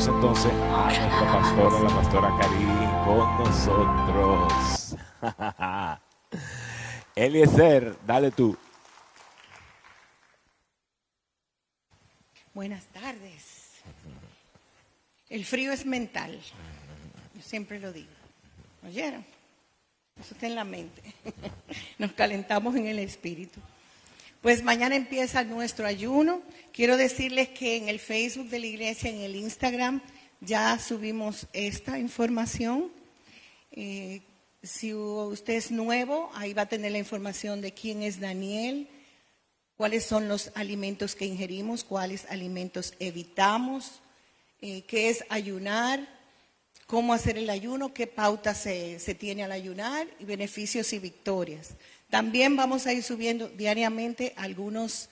tenemos entonces a nuestra pastora, la pastora Karin, con nosotros. Eliezer, dale tú. Buenas tardes. El frío es mental. Yo siempre lo digo. ¿Oyeron? Eso está en la mente. Nos calentamos en el espíritu. Pues mañana empieza nuestro ayuno. Quiero decirles que en el Facebook de la iglesia, en el Instagram, ya subimos esta información. Si usted es nuevo, ahí va a tener la información de quién es Daniel, cuáles son los alimentos que ingerimos, cuáles alimentos evitamos, qué es ayunar, cómo hacer el ayuno, qué pauta se tiene al ayunar, y beneficios y victorias. También vamos a ir subiendo diariamente algunas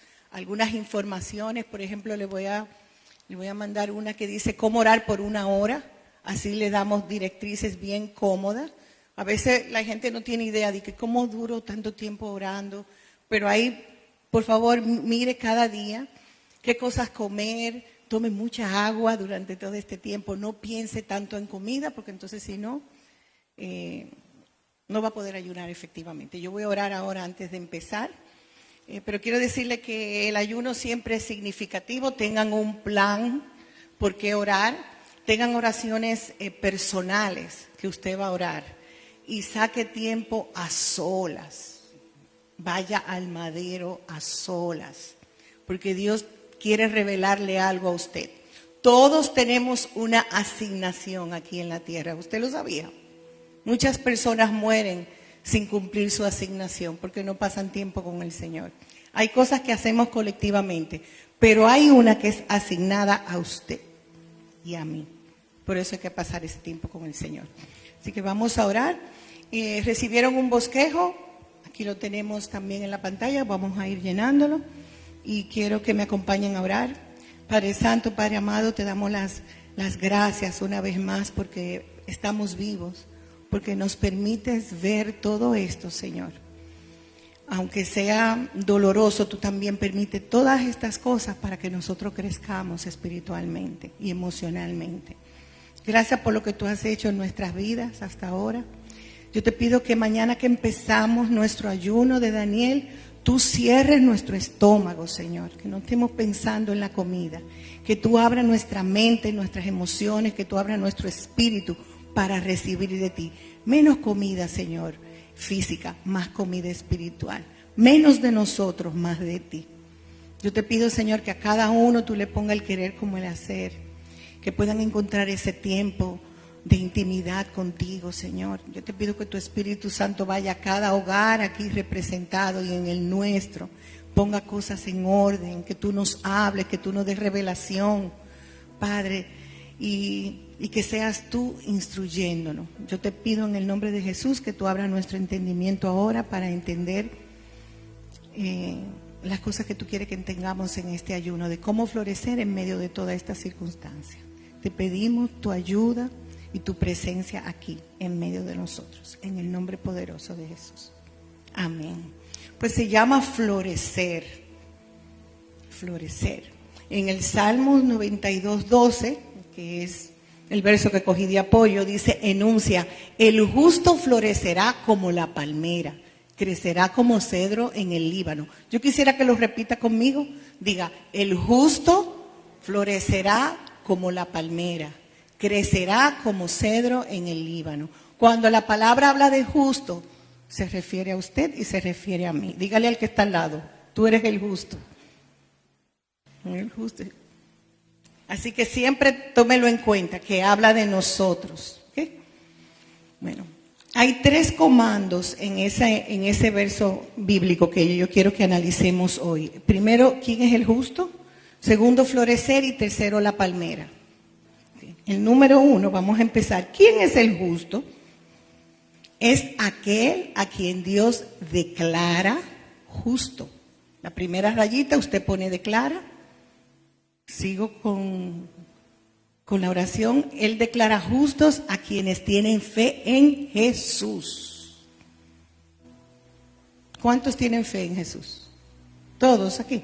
informaciones. Por ejemplo, le voy a mandar una que dice cómo orar por 1 hora. Así le damos directrices bien cómodas. A veces la gente no tiene idea de que cómo duro tanto tiempo orando, pero ahí, por favor, mire cada día qué cosas comer, tome mucha agua durante todo este tiempo, no piense tanto en comida, porque entonces si no, no va a poder ayunar efectivamente. Yo voy a orar ahora antes de empezar, pero quiero decirle que el ayuno siempre es significativo. Tengan un plan por qué orar, tengan oraciones personales que usted va a orar y saque tiempo a solas. Vaya al madero a solas, porque Dios quiere revelarle algo a usted. Todos tenemos una asignación aquí en la tierra. ¿Usted lo sabía? Muchas personas mueren sin cumplir su asignación porque no pasan tiempo con el Señor. Hay cosas que hacemos colectivamente, pero hay una que es asignada a usted y a mí. Por eso hay que pasar ese tiempo con el Señor. Así que vamos a orar. Recibieron un bosquejo. Aquí lo tenemos también en la pantalla. Vamos a ir llenándolo. Y quiero que me acompañen a orar. Padre Santo, Padre amado, te damos las gracias una vez más porque estamos vivos, porque nos permites ver todo esto, Señor. Aunque sea doloroso, tú también permites todas estas cosas para que nosotros crezcamos espiritualmente y emocionalmente. Gracias por lo que tú has hecho en nuestras vidas hasta ahora. Yo te pido que mañana que empezamos nuestro ayuno de Daniel, tú cierres nuestro estómago, Señor, que no estemos pensando en la comida, que tú abras nuestra mente, nuestras emociones, que tú abras nuestro espíritu para recibir de ti. Menos comida, Señor, física, más comida espiritual. Menos de nosotros, más de ti. Yo te pido, Señor, que a cada uno tú le pongas el querer como el hacer, que puedan encontrar ese tiempo de intimidad contigo, Señor. Yo te pido que tu Espíritu Santo vaya a cada hogar aquí representado y en el nuestro. Ponga cosas en orden, que tú nos hables, que tú nos des revelación, Padre, y que seas tú instruyéndonos. Yo te pido en el nombre de Jesús que tú abras nuestro entendimiento ahora para entender las cosas que tú quieres que tengamos en este ayuno, de cómo florecer en medio de toda esta circunstancia. Te pedimos tu ayuda y tu presencia aquí, en medio de nosotros, en el nombre poderoso de Jesús. Amén. Pues se llama florecer. Florecer. En el Salmo 92:12, que es el verso que cogí de apoyo, dice, enuncia, el justo florecerá como la palmera, crecerá como cedro en el Líbano. Yo quisiera que lo repita conmigo. Diga, el justo florecerá como la palmera, crecerá como cedro en el Líbano. Cuando la palabra habla de justo, se refiere a usted y se refiere a mí. Dígale al que está al lado, tú eres el justo. El justo. Así que siempre tómelo en cuenta, que habla de nosotros. ¿Okay? Bueno, hay 3 comandos en ese verso bíblico que yo quiero que analicemos hoy. Primero, ¿quién es el justo? Segundo, florecer, y tercero, la palmera. El número 1, vamos a empezar. ¿Quién es el justo? Es aquel a quien Dios declara justo. La primera rayita usted pone declara. Sigo con la oración. Él declara justos a quienes tienen fe en Jesús. ¿Cuántos tienen fe en Jesús? ¿Todos aquí?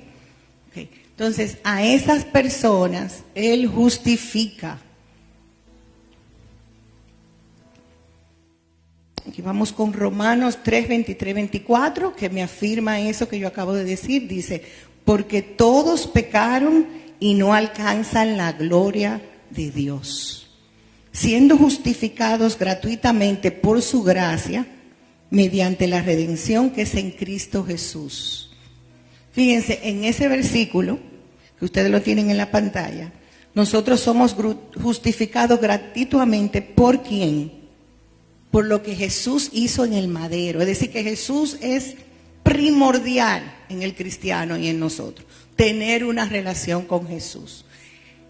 Okay. Entonces, a esas personas Él justifica. Aquí vamos con Romanos 3, 23, 24, que me afirma eso que yo acabo de decir. Dice, porque todos pecaron y no alcanzan la gloria de Dios, siendo justificados gratuitamente por su gracia, mediante la redención que es en Cristo Jesús. Fíjense, en ese versículo, que ustedes lo tienen en la pantalla, nosotros somos justificados gratuitamente ¿por quién? Por lo que Jesús hizo en el madero. Es decir, que Jesús es primordial en el cristiano y en nosotros. Tener una relación con Jesús.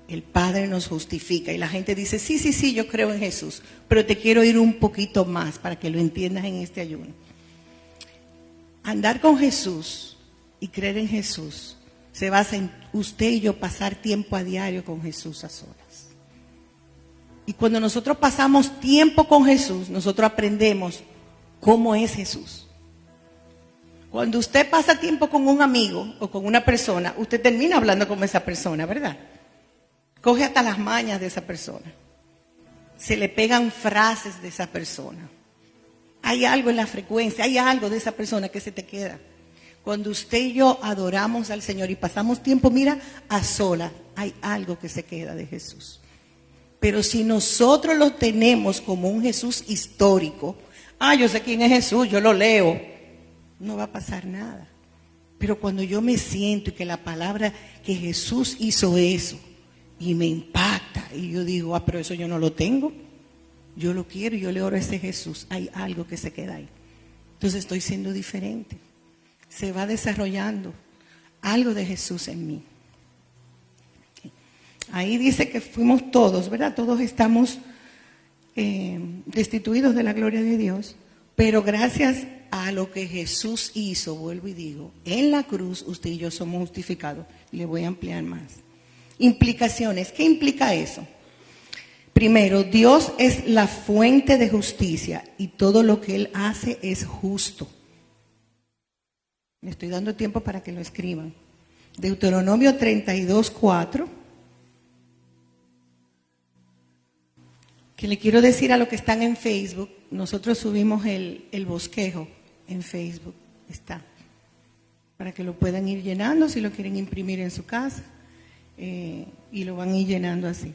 El Padre nos justifica y la gente dice, sí, yo creo en Jesús, pero te quiero ir un poquito más para que lo entiendas en este ayuno. Andar con Jesús y creer en Jesús se basa en usted y yo pasar tiempo a diario con Jesús a solas. Y cuando nosotros pasamos tiempo con Jesús, nosotros aprendemos cómo es Jesús. Cuando usted pasa tiempo con un amigo o con una persona, usted termina hablando con esa persona, ¿verdad? Coge hasta las mañas de esa persona. Se le pegan frases de esa persona. Hay algo en la frecuencia, hay algo de esa persona que se te queda. Cuando usted y yo adoramos al Señor y pasamos tiempo, mira, a solas, hay algo que se queda de Jesús. Pero si nosotros lo tenemos como un Jesús histórico, yo sé quién es Jesús, yo lo leo, no va a pasar nada. Pero cuando yo me siento y que la palabra que Jesús hizo eso, y me impacta, y yo digo, pero eso yo no lo tengo, yo lo quiero, yo le oro a ese Jesús, hay algo que se queda ahí. Entonces estoy siendo diferente, se va desarrollando algo de Jesús en mí. Ahí dice que fuimos todos, ¿verdad? Todos estamos destituidos de la gloria de Dios, pero gracias a lo que Jesús hizo, vuelvo y digo, en la cruz usted y yo somos justificados. Le voy a ampliar más. Implicaciones, ¿qué implica eso? Primero, Dios es la fuente de justicia y todo lo que Él hace es justo. Le estoy dando tiempo para que lo escriban. Deuteronomio 32, 4. Que le quiero decir a los que están en Facebook, nosotros subimos el bosquejo en Facebook, está, para que lo puedan ir llenando si lo quieren imprimir en su casa, y lo van a ir llenando así.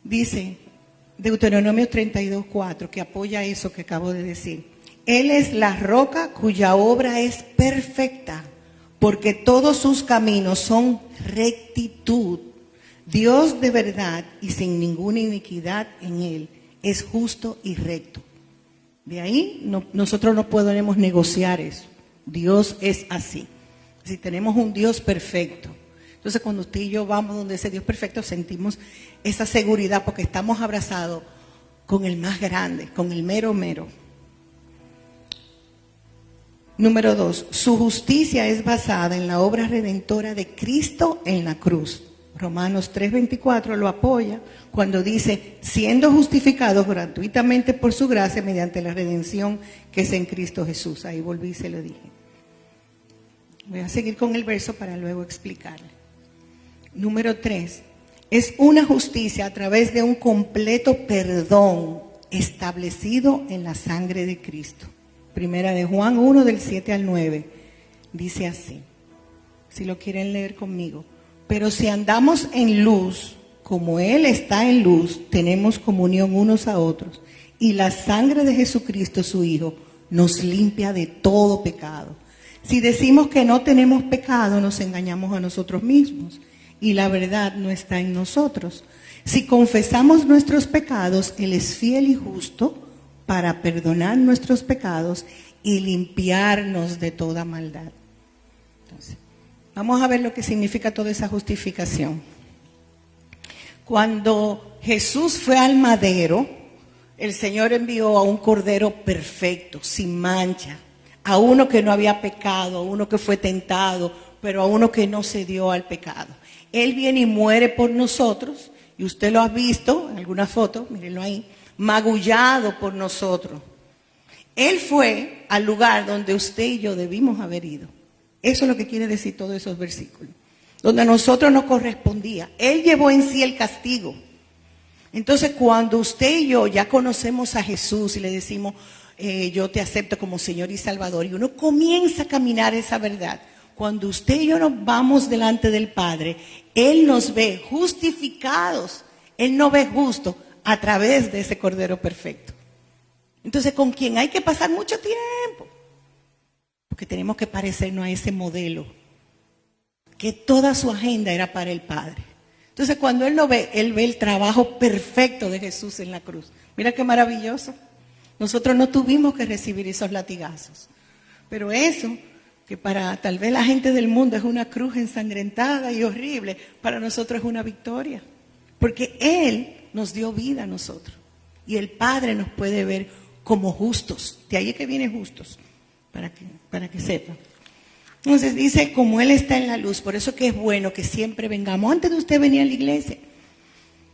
Dice Deuteronomio 32, 4, que apoya eso que acabo de decir. Él es la roca cuya obra es perfecta, porque todos sus caminos son rectitud. Dios de verdad y sin ninguna iniquidad en Él es justo y recto. De ahí nosotros no podemos negociar eso. Dios es así. Si tenemos un Dios perfecto, entonces cuando usted y yo vamos donde ese Dios perfecto sentimos esa seguridad porque estamos abrazados con el más grande, con el mero mero. Número 2, su justicia es basada en la obra redentora de Cristo en la cruz. Romanos 3:24 lo apoya cuando dice, siendo justificados gratuitamente por su gracia mediante la redención que es en Cristo Jesús. Ahí volví y se lo dije. Voy a seguir con el verso para luego explicarle. Número 3, es una justicia a través de un completo perdón establecido en la sangre de Cristo. Primera de Juan 1, del 7 al 9, dice así, si lo quieren leer conmigo. Pero si andamos en luz, como Él está en luz, tenemos comunión unos a otros. Y la sangre de Jesucristo, su Hijo, nos limpia de todo pecado. Si decimos que no tenemos pecado, nos engañamos a nosotros mismos. Y la verdad no está en nosotros. Si confesamos nuestros pecados, Él es fiel y justo para perdonar nuestros pecados y limpiarnos de toda maldad. Entonces, vamos a ver lo que significa toda esa justificación. Cuando Jesús fue al madero, el Señor envió a un cordero perfecto, sin mancha, a uno que no había pecado, a uno que fue tentado, pero a uno que no cedió al pecado. Él viene y muere por nosotros, y usted lo ha visto en alguna foto, mírenlo ahí, magullado por nosotros. Él fue al lugar donde usted y yo debimos haber ido. Eso es lo que quiere decir todos esos versículos. Donde a nosotros nos correspondía. Él llevó en sí el castigo. Entonces, cuando usted y yo ya conocemos a Jesús y le decimos, yo te acepto como Señor y Salvador, y uno comienza a caminar esa verdad, cuando usted y yo nos vamos delante del Padre, Él nos ve justificados, Él nos ve justo a través de ese Cordero perfecto. Entonces, con quien hay que pasar mucho tiempo, porque tenemos que parecernos a ese modelo, que toda su agenda era para el Padre. Entonces, cuando Él lo ve, Él ve el trabajo perfecto de Jesús en la cruz. Mira qué maravilloso. Nosotros no tuvimos que recibir esos latigazos. Pero eso, que para tal vez la gente del mundo es una cruz ensangrentada y horrible, para nosotros es una victoria. Porque Él nos dio vida a nosotros. Y el Padre nos puede ver como justos. De ahí es que viene justos, para que sepan. Entonces dice, como Él está en la luz, por eso que es bueno que siempre vengamos, antes de usted venir a la iglesia,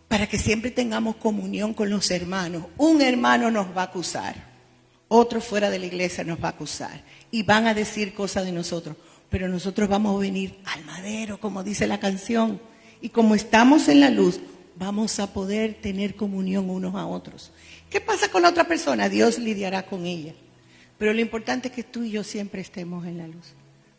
para que siempre tengamos comunión con los hermanos. Un hermano nos va a acusar, otro fuera de la iglesia nos va a acusar, y van a decir cosas de nosotros, pero nosotros vamos a venir al madero, como dice la canción, y como estamos en la luz, vamos a poder tener comunión unos a otros. ¿Qué pasa con la otra persona? Dios lidiará con ella, pero lo importante es que tú y yo siempre estemos en la luz,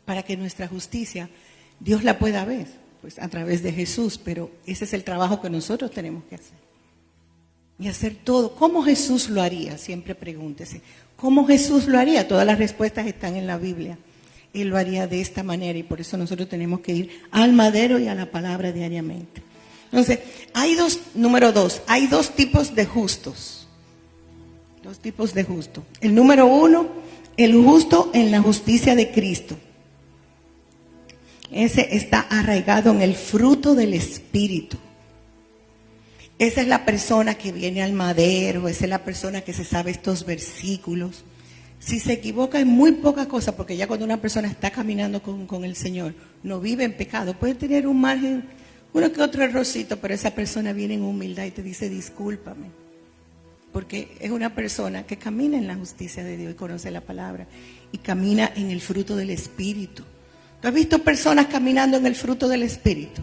para que nuestra justicia, Dios la pueda ver, pues a través de Jesús, pero ese es el trabajo que nosotros tenemos que hacer. Y hacer todo. ¿Cómo Jesús lo haría? Siempre pregúntese. ¿Cómo Jesús lo haría? Todas las respuestas están en la Biblia. Él lo haría de esta manera y por eso nosotros tenemos que ir al madero y a la palabra diariamente. Entonces, número 2, hay dos tipos de justos. Dos tipos de justos. El número 1, el justo en la justicia de Cristo. Ese está arraigado en el fruto del Espíritu. Esa es la persona que viene al madero, esa es la persona que se sabe estos versículos. Si se equivoca en muy poca cosa, porque ya cuando una persona está caminando con el Señor, no vive en pecado, puede tener un margen, uno que otro errorcito, pero esa persona viene en humildad y te dice, discúlpame. Porque es una persona que camina en la justicia de Dios y conoce la palabra y camina en el fruto del Espíritu. ¿Tú has visto personas caminando en el fruto del Espíritu?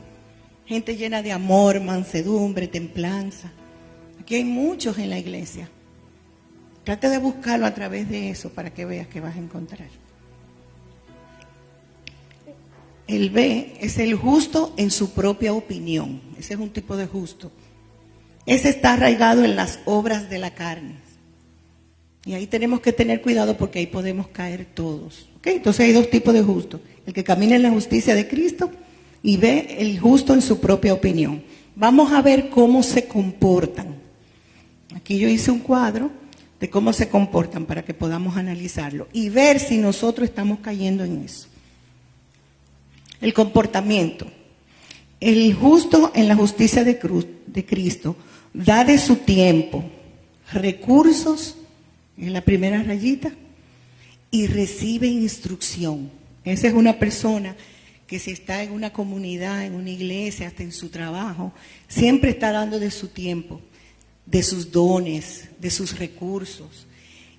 Gente llena de amor, mansedumbre, templanza. Aquí hay muchos en la iglesia. Trate de buscarlo a través de eso para que veas que vas a encontrar. El B es el justo en su propia opinión. Ese es un tipo de justo. Ese está arraigado en las obras de la carne. Y ahí tenemos que tener cuidado porque ahí podemos caer todos. ¿Okay? Entonces hay dos tipos de justos. El que camina en la justicia de Cristo y ve el justo en su propia opinión. Vamos a ver cómo se comportan. Aquí yo hice un cuadro de cómo se comportan para que podamos analizarlo y ver si nosotros estamos cayendo en eso. El comportamiento. El justo en la justicia de Cristo da de su tiempo, recursos, en la primera rayita, y recibe instrucción. Esa es una persona que si está en una comunidad, en una iglesia, hasta en su trabajo, siempre está dando de su tiempo, de sus dones, de sus recursos.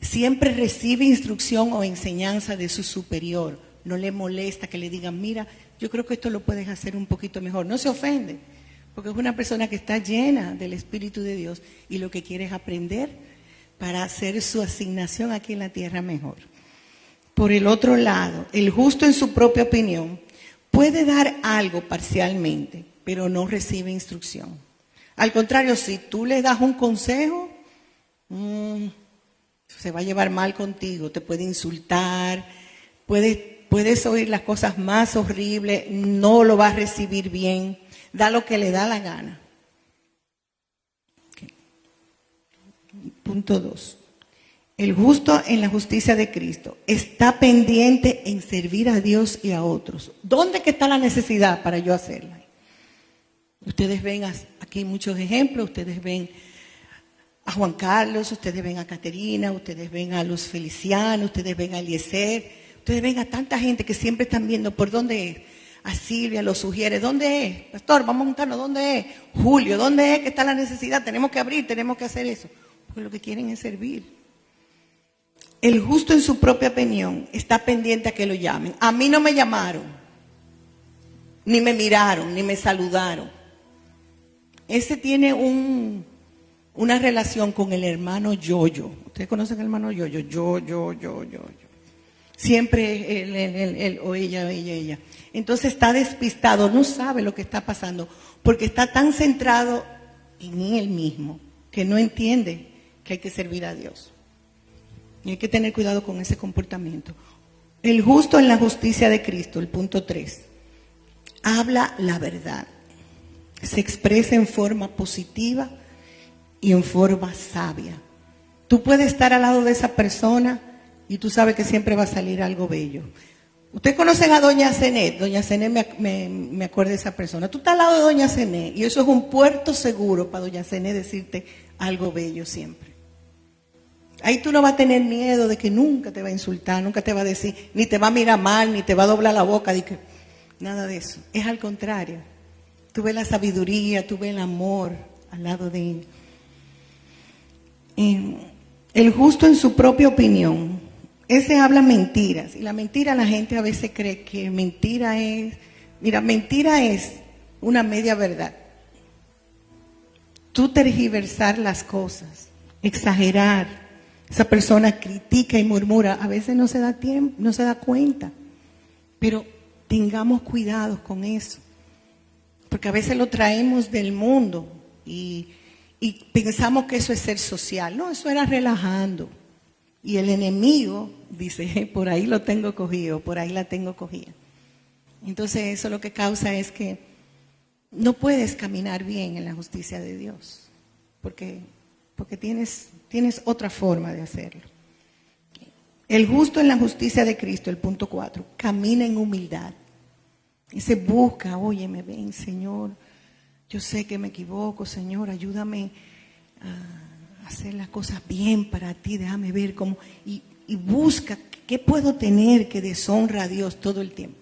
Siempre recibe instrucción o enseñanza de su superior. No le molesta que le digan, mira, yo creo que esto lo puedes hacer un poquito mejor. No se ofende, porque es una persona que está llena del Espíritu de Dios y lo que quiere es aprender para hacer su asignación aquí en la tierra mejor. Por el otro lado, el justo en su propia opinión puede dar algo parcialmente, pero no recibe instrucción. Al contrario, si tú le das un consejo, se va a llevar mal contigo, te puede insultar, puedes oír las cosas más horribles, no lo vas a recibir bien, da lo que le da la gana. Okay. Punto 2. El justo en la justicia de Cristo está pendiente en servir a Dios y a otros. ¿Dónde que está la necesidad para yo hacerla? Ustedes ven aquí muchos ejemplos, ustedes ven a Juan Carlos, ustedes ven a Caterina, ustedes ven a los Felicianos, ustedes ven a Eliezer, ustedes ven a tanta gente que siempre están viendo por dónde es. A Silvia lo sugiere, ¿dónde es? Pastor, vamos a juntarnos, ¿dónde es? Julio, ¿dónde es que está la necesidad? Tenemos que abrir, tenemos que hacer eso. Porque lo que quieren es servir. El justo en su propia opinión está pendiente a que lo llamen. A mí no me llamaron, ni me miraron, ni me saludaron. Ese tiene un una relación con el hermano Yoyo. ¿Ustedes conocen al hermano Yoyo? Yo. Siempre él o ella. Entonces está despistado, no sabe lo que está pasando, porque está tan centrado en él mismo que no entiende que hay que servir a Dios. Y hay que tener cuidado con ese comportamiento. El justo en la justicia de Cristo, el punto 3, habla la verdad. Se expresa en forma positiva y en forma sabia. Tú puedes estar al lado de esa persona y tú sabes que siempre va a salir algo bello. Ustedes conocen a doña Zenet. Doña Zenet me acuerdo de esa persona. Tú estás al lado de doña Zenet y eso es un puerto seguro para doña Zenet decirte algo bello siempre. Ahí tú no vas a tener miedo de que nunca te va a insultar, nunca te va a decir, ni te va a mirar mal, ni te va a doblar la boca, de que, nada de eso. Es al contrario. Tú ves la sabiduría, tú ves el amor al lado de él. El justo en su propia opinión, ese habla mentiras. Y la mentira, la gente a veces cree que mentira es una media verdad. Tú tergiversar las cosas, exagerar. Esa persona critica y murmura, a veces no se da tiempo, no se da cuenta. Pero tengamos cuidado con eso. Porque a veces lo traemos del mundo y pensamos que eso es ser social. No, eso era relajando. Y el enemigo dice, por ahí lo tengo cogido, por ahí la tengo cogida. Entonces eso lo que causa es que no puedes caminar bien en la justicia de Dios. Porque tienes otra forma de hacerlo. El justo en la justicia de Cristo, el punto 4, camina en humildad. Y se busca, óyeme, ven, Señor, yo sé que me equivoco, Señor, ayúdame a hacer las cosas bien para ti, déjame ver cómo, y busca qué puedo tener que deshonra a Dios todo el tiempo.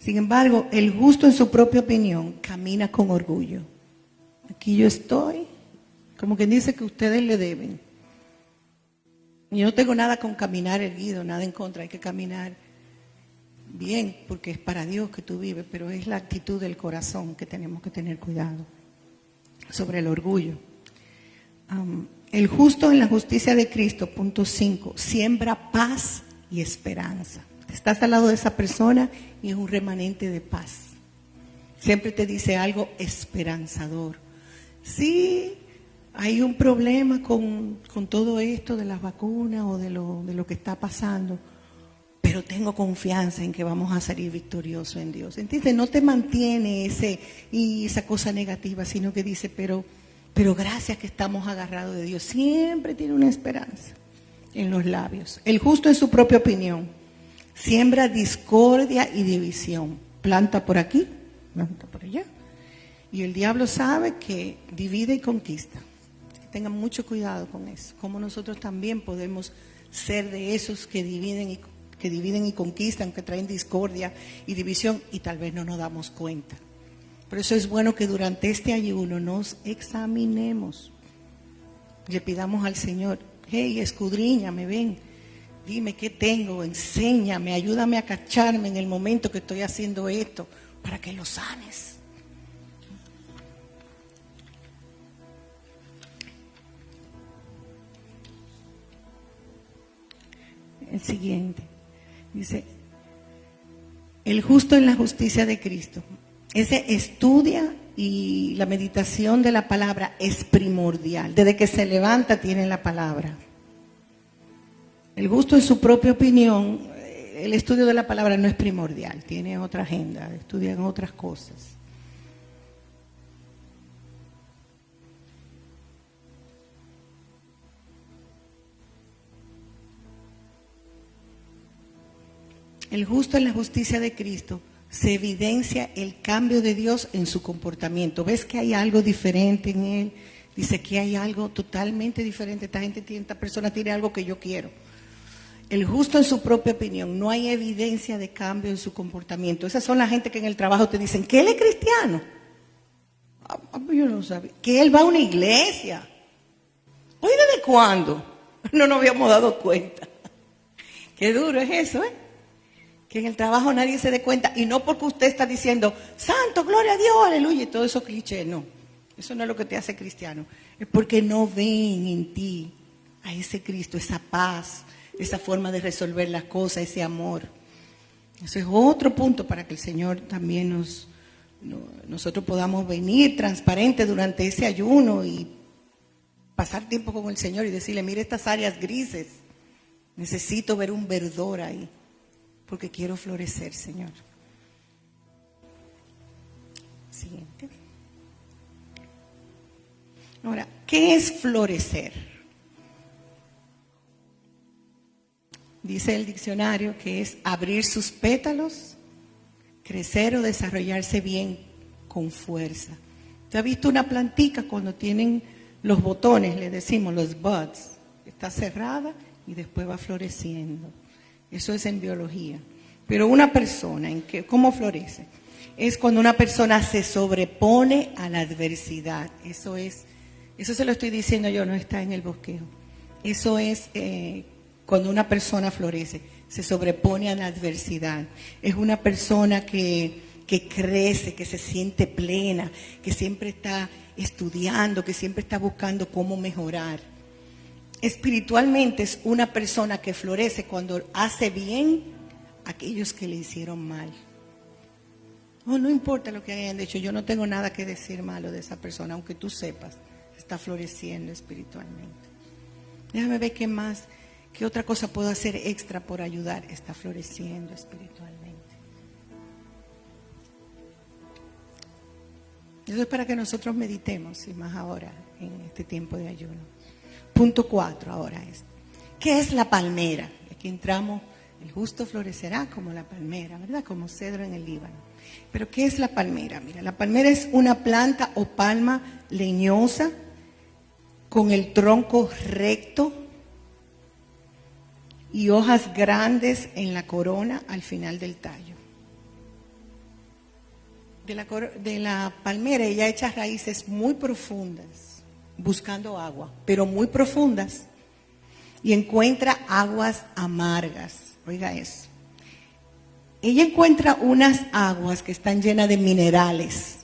Sin embargo, el justo en su propia opinión camina con orgullo. Aquí yo estoy, como quien dice que ustedes le deben. Yo no tengo nada con caminar erguido, nada en contra, hay que caminar bien, porque es para Dios que tú vives, pero es la actitud del corazón que tenemos que tener cuidado sobre el orgullo. El justo en la justicia de Cristo, punto 5, siembra paz y esperanza. Estás al lado de esa persona y es un remanente de paz. Siempre te dice algo esperanzador. Sí, hay un problema con todo esto de las vacunas o de lo que está pasando, pero tengo confianza en que vamos a salir victoriosos en Dios. ¿Entiendes? No te mantiene esa cosa negativa, sino que dice, pero gracias que estamos agarrados de Dios. Siempre tiene una esperanza en los labios. El justo en su propia opinión siembra discordia y división. Planta por aquí, planta por allá. Y el diablo sabe que divide y conquista. Tengan mucho cuidado con eso. Como nosotros también podemos ser de esos que dividen y conquistan, que traen discordia y división y tal vez no nos damos cuenta. Por eso es bueno que durante este ayuno nos examinemos. Le pidamos al Señor, hey, escudriñame, ven, dime qué tengo, enséñame, ayúdame a cacharme en el momento que estoy haciendo esto, para que lo sanes. El siguiente, dice, el justo en la justicia de Cristo. Ese estudia y la meditación de la palabra es primordial. Desde que se levanta tiene la palabra. El justo en su propia opinión, el estudio de la palabra no es primordial, tiene otra agenda, estudian otras cosas. El justo en la justicia de Cristo se evidencia el cambio de Dios en su comportamiento. ¿Ves que hay algo diferente en él? Dice que hay algo totalmente diferente. Esta persona tiene algo que yo quiero. El justo en su propia opinión, no hay evidencia de cambio en su comportamiento. Esas son la gente que en el trabajo te dicen que él es cristiano. Yo no sabía. Que él va a una iglesia. ¿Oye, desde cuándo? No nos habíamos dado cuenta. Qué duro es eso, ¿eh? Que en el trabajo nadie se dé cuenta, y no porque usted está diciendo, santo, gloria a Dios, aleluya, y todos esos clichés, no. Eso no es lo que te hace cristiano. Es porque no ven en ti a ese Cristo, esa paz, esa forma de resolver las cosas, ese amor. Ese es otro punto para que el Señor también nosotros podamos venir transparentes durante ese ayuno y pasar tiempo con el Señor y decirle, mire estas áreas grises, necesito ver un verdor ahí, porque quiero florecer, Señor. Siguiente. Ahora, ¿qué es florecer? Dice el diccionario que es abrir sus pétalos, crecer o desarrollarse bien con fuerza. ¿Te has visto una plantica cuando tienen los botones, le decimos los buds? Está cerrada y después va floreciendo. Eso es en biología. Pero una persona, ¿cómo florece? Es cuando una persona se sobrepone a la adversidad. Eso se lo estoy diciendo yo, no está en el bosquejo. Eso es cuando una persona florece, se sobrepone a la adversidad. Es una persona que crece, que se siente plena, que siempre está estudiando, que siempre está buscando cómo mejorar. Espiritualmente es una persona que florece cuando hace bien a aquellos que le hicieron mal. No importa lo que hayan dicho, yo no tengo nada que decir malo de esa persona, aunque tú sepas, está floreciendo espiritualmente. Déjame ver qué otra cosa puedo hacer extra por ayudar. Está floreciendo espiritualmente. Eso es para que nosotros meditemos, y más ahora, en este tiempo de ayuno. Punto 4 ahora es, ¿qué es la palmera? Aquí entramos, el justo florecerá como la palmera, ¿verdad? Como cedro en el Líbano. Pero ¿qué es la palmera? Mira, la palmera es una planta o palma leñosa con el tronco recto y hojas grandes en la corona al final del tallo. De la palmera ella echa raíces muy profundas, buscando agua, pero muy profundas, y encuentra aguas amargas. Oiga eso. Ella encuentra unas aguas que están llenas de minerales.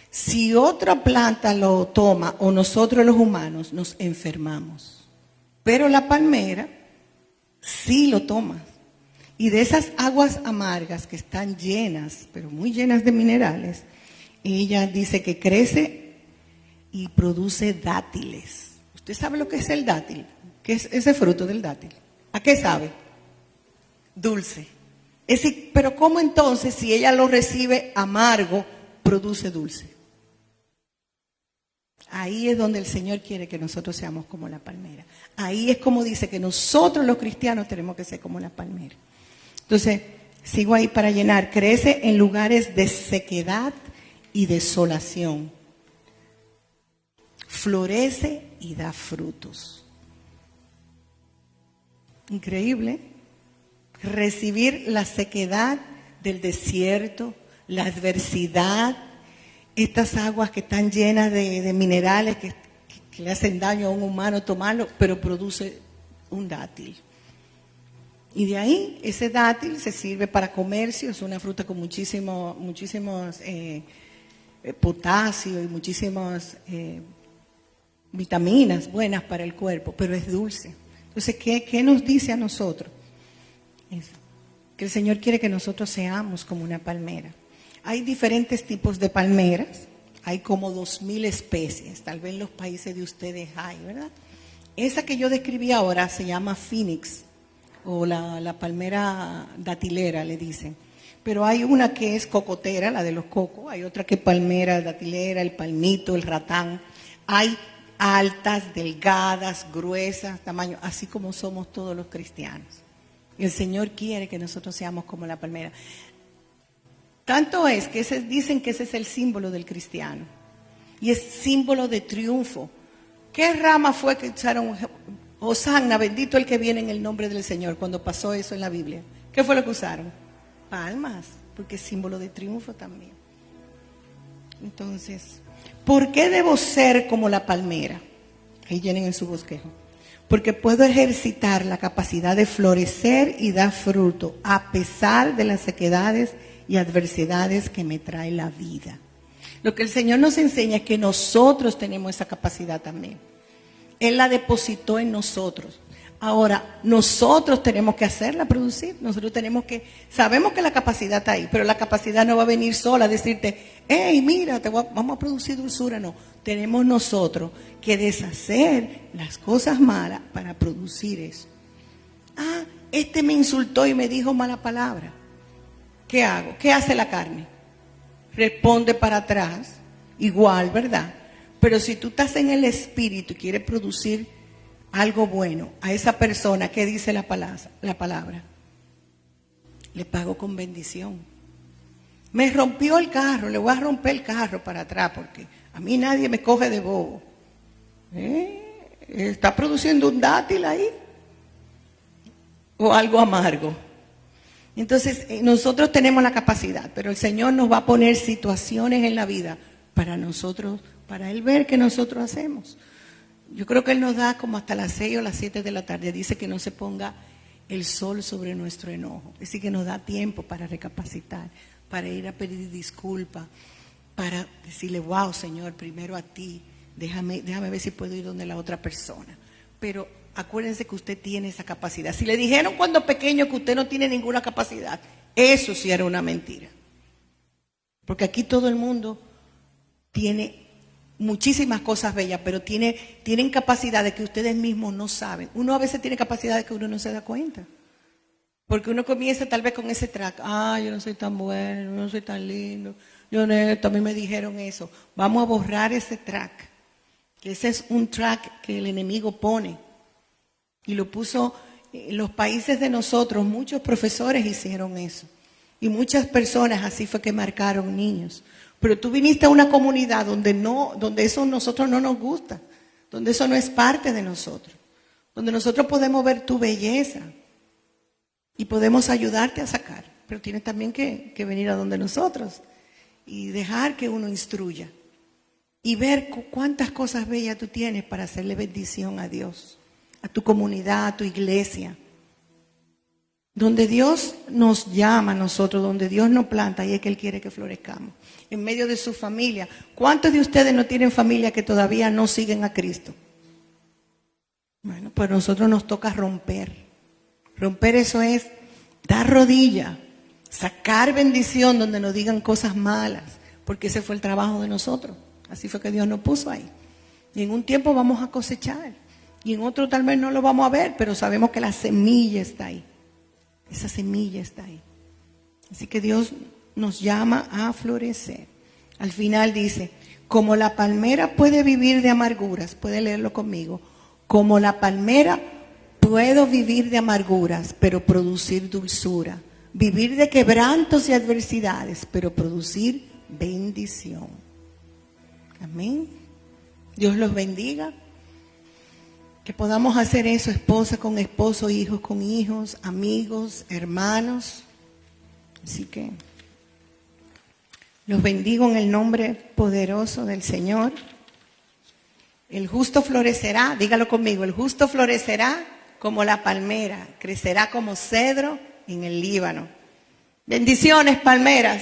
Si otra planta lo toma o nosotros los humanos nos enfermamos, pero la palmera sí lo toma. Y de esas aguas amargas que están llenas, pero muy llenas de minerales, ella dice que crece y produce dátiles. ¿Usted sabe lo que es el dátil? ¿Qué es ese fruto del dátil? ¿A qué sabe? Dulce. Es decir, pero ¿cómo entonces si ella lo recibe amargo, produce dulce? Ahí es donde el Señor quiere que nosotros seamos como la palmera. Ahí es como dice que nosotros los cristianos tenemos que ser como la palmera. Entonces, sigo ahí para llenar. Crece en lugares de sequedad y desolación. Florece y da frutos. Increíble. Recibir la sequedad del desierto, la adversidad, estas aguas que están llenas de minerales que le hacen daño a un humano tomarlo, pero produce un dátil. Y de ahí, ese dátil se sirve para comercio, es una fruta con muchísimos potasio y muchísimas vitaminas buenas para el cuerpo, pero es dulce. Entonces, ¿qué nos dice a nosotros? Que el Señor quiere que nosotros seamos como una palmera. Hay diferentes tipos de palmeras, hay como 2000 especies, tal vez en los países de ustedes hay, ¿verdad? Esa que yo describí ahora se llama Phoenix, o la palmera datilera le dicen. Pero hay una que es cocotera, la de los cocos, hay otra que es palmera datilera, el palmito, el ratán. Hay altas, delgadas, gruesas, tamaño, así como somos todos los cristianos. Y el Señor quiere que nosotros seamos como la palmera. Tanto es que dicen que ese es el símbolo del cristiano. Y es símbolo de triunfo. ¿Qué rama fue que usaron? Hosanna, bendito el que viene en el nombre del Señor, cuando pasó eso en la Biblia. ¿Qué fue lo que usaron? Palmas, porque es símbolo de triunfo también. Entonces, ¿por qué debo ser como la palmera? Ahí tienen en su bosquejo. Porque puedo ejercitar la capacidad de florecer y dar fruto a pesar de las sequedades y adversidades que me trae la vida. Lo que el Señor nos enseña es que nosotros tenemos esa capacidad también. Él la depositó en nosotros. Ahora, nosotros tenemos que hacerla producir. Nosotros tenemos que, sabemos que la capacidad está ahí, pero la capacidad no va a venir sola a decirte, hey, mira, vamos a producir dulzura. No, tenemos nosotros que deshacer las cosas malas para producir eso. Ah, este me insultó y me dijo mala palabra. ¿Qué hago? ¿Qué hace la carne? Responde para atrás, igual, ¿verdad? Pero si tú estás en el espíritu y quieres producir algo bueno a esa persona, ¿qué dice la palabra? Le pago con bendición. Me rompió el carro, le voy a romper el carro para atrás porque a mí nadie me coge de bobo. Está produciendo un dátil ahí o algo amargo. Entonces, nosotros tenemos la capacidad, pero el Señor nos va a poner situaciones en la vida para nosotros, para Él ver qué nosotros hacemos. Yo creo que Él nos da como hasta las 6 o las 7 de la tarde. Dice que no se ponga el sol sobre nuestro enojo. Es decir, que nos da tiempo para recapacitar, para ir a pedir disculpas, para decirle, wow, Señor, primero a ti. Déjame ver si puedo ir donde la otra persona. Pero acuérdense que usted tiene esa capacidad. Si le dijeron cuando pequeño que usted no tiene ninguna capacidad, eso sí era una mentira. Porque aquí todo el mundo tiene muchísimas cosas bellas, pero tienen capacidades que ustedes mismos no saben. Uno a veces tiene capacidades que uno no se da cuenta. Porque uno comienza tal vez con ese track. Yo no soy tan bueno, no soy tan lindo. Yo honesto, a mí me dijeron eso. Vamos a borrar ese track. Que ese es un track que el enemigo pone. Y lo puso en los países de nosotros. Muchos profesores hicieron eso. Y muchas personas así fue que marcaron niños. Pero tú viniste a una comunidad donde eso a nosotros no nos gusta, donde eso no es parte de nosotros, donde nosotros podemos ver tu belleza y podemos ayudarte a sacar, pero tienes también que venir a donde nosotros y dejar que uno instruya y ver cuántas cosas bellas tú tienes para hacerle bendición a Dios, a tu comunidad, a tu iglesia. Donde Dios nos llama a nosotros, donde Dios nos planta, ahí es que Él quiere que florezcamos. En medio de su familia. ¿Cuántos de ustedes no tienen familia que todavía no siguen a Cristo? Bueno, pues a nosotros nos toca romper. Romper eso es dar rodilla, sacar bendición donde nos digan cosas malas, porque ese fue el trabajo de nosotros. Así fue que Dios nos puso ahí. Y en un tiempo vamos a cosechar, y en otro tal vez no lo vamos a ver, pero sabemos que la semilla está ahí. Esa semilla está ahí. Así que Dios nos llama a florecer. Al final dice, como la palmera puede vivir de amarguras, puede leerlo conmigo, como la palmera puedo vivir de amarguras, pero producir dulzura, vivir de quebrantos y adversidades, pero producir bendición. Amén. Dios los bendiga. Que podamos hacer eso, esposa con esposo, hijos con hijos, amigos, hermanos. Así que los bendigo en el nombre poderoso del Señor. El justo florecerá, dígalo conmigo, el justo florecerá como la palmera, crecerá como cedro en el Líbano. Bendiciones, palmeras.